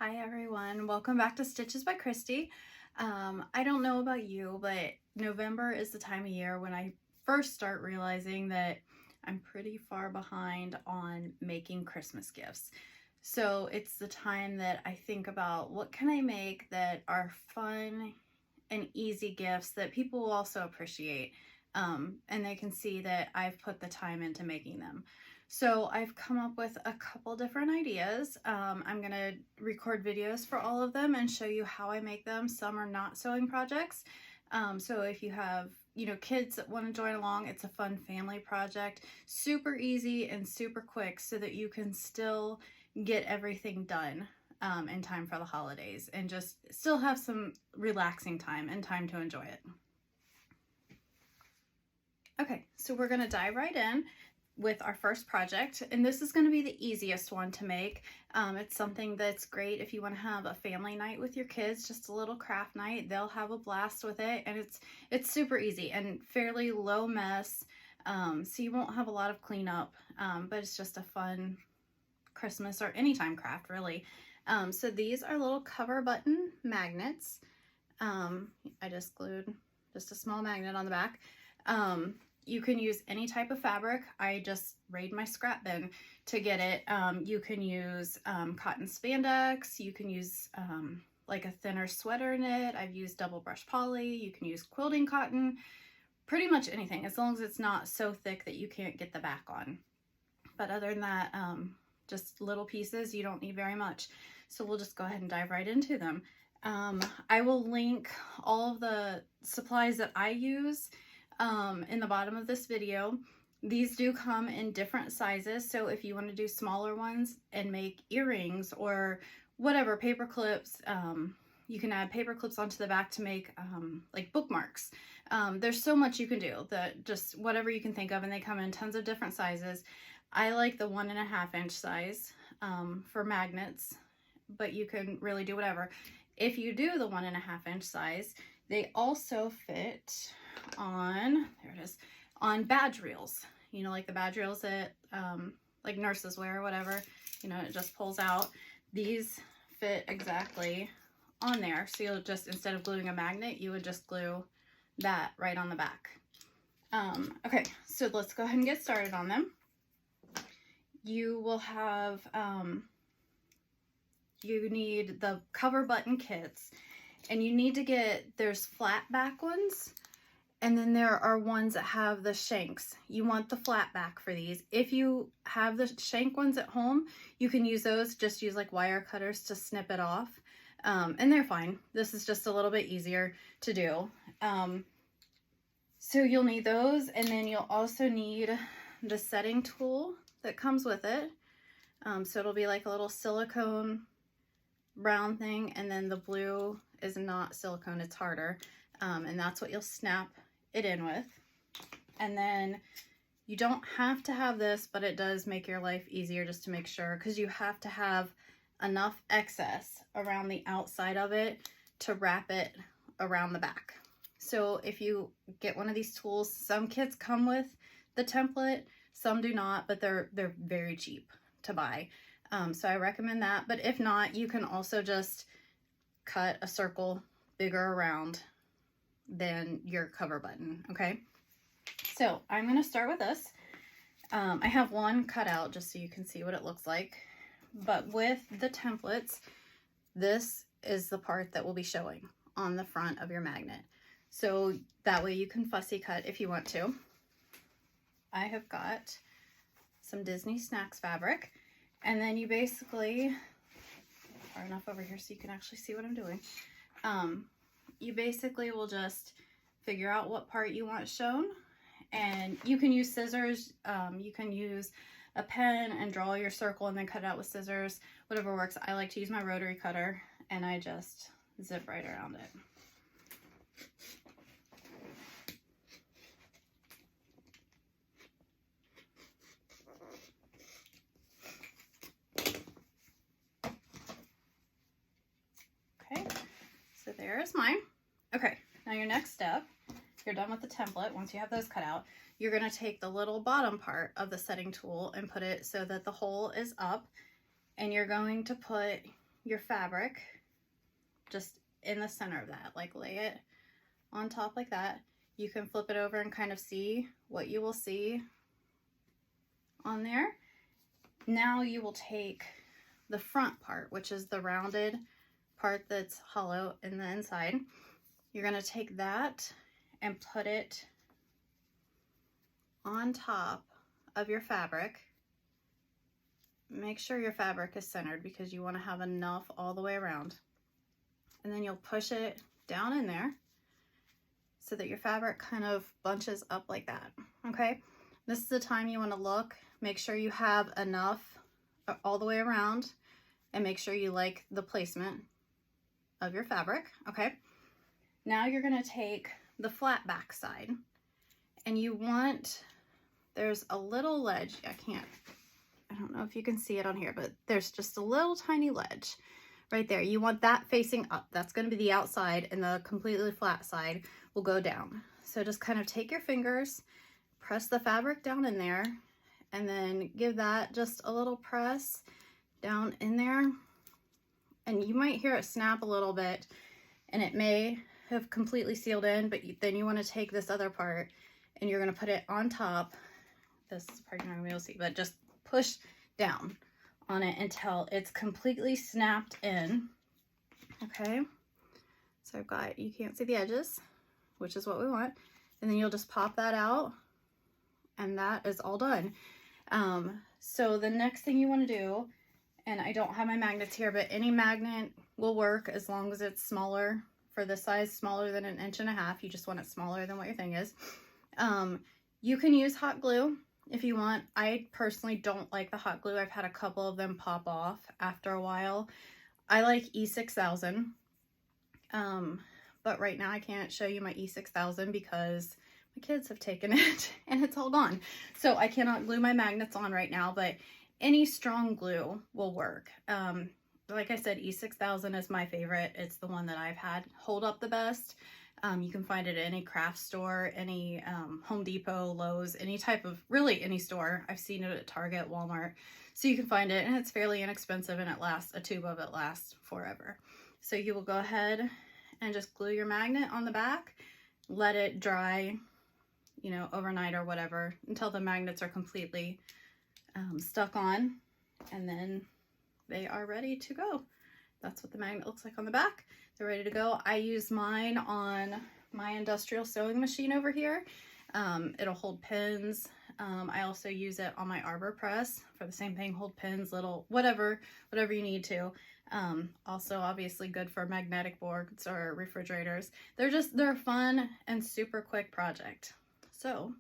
Hi everyone, welcome back to Stitches by Christy. I don't know about you, but November is the time of year when I first start realizing that I'm pretty far behind on making Christmas gifts. So it's the time that I think about what can I make that are fun and easy gifts that people will also appreciate, and they can see that I've put the time into making them. So I've come up with a couple different ideas. I'm gonna record videos for all of them and show you how I make them. Some are not sewing projects. So if you have, kids that want to join along, it's a fun family project, super easy and super quick so that you can still get everything done in time for the holidays and just still have some relaxing time and time to enjoy it. Okay, so we're gonna dive right in with our first project, and this is going to be the easiest one to make. It's something that's great if you want to have a family night with your kids, just a little craft night. They'll have a blast with it, and it's super easy and fairly low mess, so you won't have a lot of cleanup, but it's just a fun Christmas or anytime craft, really. So these are little cover button magnets. I just glued just a small magnet on the back. You can use any type of fabric. I just raid my scrap bin to get it. You can use cotton spandex. You can use like a thinner sweater knit. I've used double brush poly. You can use quilting cotton. Pretty much anything, as long as it's not so thick that you can't get the back on. But other than that, just little pieces. You don't need very much. So we'll just go ahead and dive right into them. I will link all of the supplies that I use in the bottom of this video. These do come in different sizes, so if you want to do smaller ones and make earrings or whatever, paper clips, you can add paper clips onto the back to make like bookmarks. There's so much you can do, that just whatever you can think of, and they come in tons of different sizes. I like the 1.5 inch size for magnets, but you can really do whatever. If you do the 1.5 inch size, they also fit on, there it is, on badge reels. You know, like the badge reels that like nurses wear or whatever, you know, it just pulls out. These fit exactly on there. So you'll just, instead of gluing a magnet, you would just glue that right on the back. Okay, so let's go ahead and get started on them. You will have, you need the cover button kits, and you need to get, there's flat back ones, and then there are ones that have the shanks. You want the flat back for these. If you have the shank ones at home, you can use those, just use like wire cutters to snip it off, and they're fine. This is just a little bit easier to do. So you'll need those, and then you'll also need the setting tool that comes with it. So it'll be like a little silicone brown thing, and then the blue is not silicone, it's harder, and that's what you'll snap it in with. And then you don't have to have this, but it does make your life easier just to make sure, because you have to have enough excess around the outside of it to wrap it around the back. So if you get one of these tools, some kits come with the template, some do not, but they're very cheap to buy. So I recommend that, but if not, you can also just cut a circle bigger around than your cover button, okay? So I'm gonna start with this. I have one cut out just so you can see what it looks like, but with the templates, this is the part that will be showing on the front of your magnet. So that way you can fussy cut if you want to. I have got some Disney Snacks fabric, and then you basically, far enough over here so you can actually see what I'm doing. You basically will just figure out what part you want shown, and you can use scissors, you can use a pen and draw your circle and then cut it out with scissors, whatever works. I like to use my rotary cutter, and I just zip right around it. Okay, so there's mine. Okay, now your next step, you're done with the template. Once you have those cut out, you're going to take the little bottom part of the setting tool and put it so that the hole is up, and you're going to put your fabric just in the center of that, like lay it on top like that. You can flip it over and kind of see what you will see on there. Now you will take the front part, which is the rounded part that's hollow in the inside. You're going to take that and put it on top of your fabric. Make sure your fabric is centered because you want to have enough all the way around. And then you'll push it down in there so that your fabric kind of bunches up like that. Okay, this is the time you want to look, make sure you have enough all the way around, and make sure you like the placement of your fabric. Okay, now you're going to take the flat back side, and you want, there's a little ledge, I don't know if you can see it on here, but there's just a little tiny ledge right there. You want that facing up. That's going to be the outside, and the completely flat side will go down. So just kind of take your fingers, press the fabric down in there, and then give that just a little press down in there. And you might hear it snap a little bit, and it may have completely sealed in, but then you want to take this other part and you're going to put it on top. This is part you're not going to be able to see, but just push down on it until it's completely snapped in. Okay, so I've got, you can't see the edges, which is what we want, and then you'll just pop that out, and that is all done. So the next thing you want to do, and I don't have my magnets here, but any magnet will work as long as it's smaller, for this size, smaller than 1.5 inches. You just want it smaller than what your thing is. You can use hot glue if you want. I personally don't like the hot glue. I've had a couple of them pop off after a while. I like E6000, but right now I can't show you my E6000 because my kids have taken it and it's all gone. So I cannot glue my magnets on right now, but any strong glue will work. Like I said, E6000 is my favorite. It's the one that I've had hold up the best. You can find it at any craft store, any Home Depot, Lowe's, any type of, really any store. I've seen it at Target, Walmart. So you can find it, and it's fairly inexpensive, and it lasts, a tube of it lasts forever. So you will go ahead and just glue your magnet on the back, let it dry, you know, overnight or whatever, until the magnets are completely stuck on, and then they are ready to go. That's what the magnet looks like on the back. They're ready to go. I use mine on my industrial sewing machine over here. It'll hold pins. I also use it on my arbor press for the same thing, hold pins, little, whatever you need to. Also obviously good for magnetic boards or refrigerators. They're a fun and super quick project. So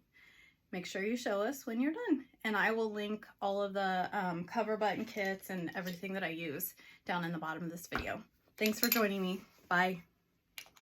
make sure you show us when you're done. And I will link all of the cover button kits and everything that I use down in the bottom of this video. Thanks for joining me. Bye.